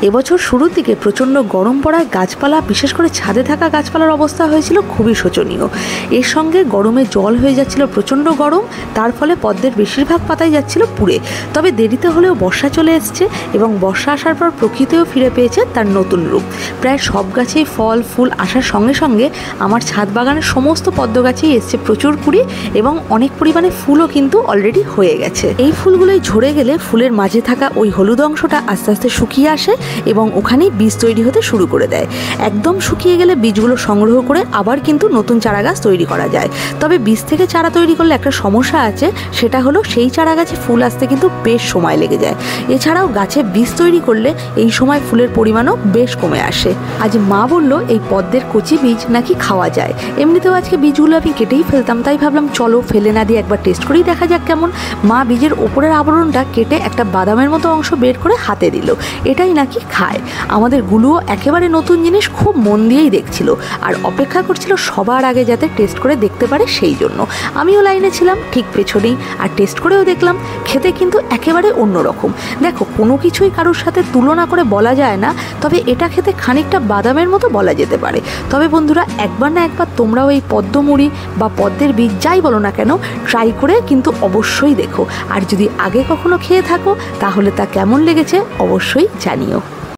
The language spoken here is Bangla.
এবছর শুরুর দিকে প্রচণ্ড গরম পড়ায় গাছপালা, বিশেষ করে ছাদে থাকা গাছপালার অবস্থা হয়েছিল খুবই শোচনীয়। এর সঙ্গে গরমে জল হয়ে যাচ্ছিল প্রচণ্ড গরম, তার ফলে পদ্মের বেশিরভাগ পাতাই যাচ্ছিল পুড়ে। তবে দেরিতে হলেও বর্ষা চলে এসছে এবং বর্ষা আসার পর প্রকৃতিও ফিরে পেয়েছে তার নতুন রূপ। প্রায় সব গাছেই ফল ফুল আসার সঙ্গে সঙ্গে আমার ছাদ বাগানের সমস্ত পদ্ম গাছেই এসছে প্রচুর কুড়ি এবং অনেক পরিমাণে ফুলও কিন্তু অলরেডি হয়ে গেছে। এই ফুলগুলোই ঝরে গেলে ফুলের মাঝে থাকা ওই হলুদ অংশটা আস্তে আস্তে শুকিয়ে আসে এবং ওখানেই বীজ তৈরি হতে শুরু করে দেয়। একদম শুকিয়ে গেলে বীজগুলো সংগ্রহ করে আবার কিন্তু নতুন চারা গাছ তৈরি করা যায়। তবে বীজ থেকে চারা তৈরি করলে একটা সমস্যা আছে, সেটা হলো সেই চারা গাছে ফুল আসতে কিন্তু বেশ সময় লেগে যায়। এছাড়াও গাছে বীজ তৈরি করলে এই সময় ফুলের পরিমাণও বেশ কমে আসে। আজ মা বলল এই পদ্মের কচি বীজ নাকি খাওয়া যায়। এমনিতেও আজকে বীজগুলো আমি কেটেই ফেলতাম, তাই ভাবলাম চলো ফেলে না দিয়ে একবার টেস্ট করেই দেখা যাক কেমন। মা বীজের ওপরের আবরণটা কেটে একটা বাদামের মতো অংশ বের করে হাতে দিল, এটাই নাকি খায়। আমাদের গুলুও একেবারে নতুন জিনিস খুব মন দিয়েই দেখছিল আর অপেক্ষা করছিল সবার আগে যাতে টেস্ট করে দেখতে পারে, সেই জন্য আমিও লাইনে ছিলাম ঠিক পেছনেই আর টেস্ট করেও দেখলাম। খেতে কিন্তু একেবারে অন্যরকম। দেখো, কোনো কিছুই কারোর সাথে তুলনা করে বলা যায় না, তবে এটা খেতে খানিকটা বাদামের মতো বলা যেতে পারে। তবে বন্ধুরা, একবার না একবার তোমরাও এই পদ্মমুড়ি বা পদ্মের বীজ যাই বলো না কেন ট্রাই করে কিন্তু অবশ্যই দেখো। আর যদি আগে কখনো খেয়ে থাকো তাহলে তা কেমন লেগেছে অবশ্যই জানিও।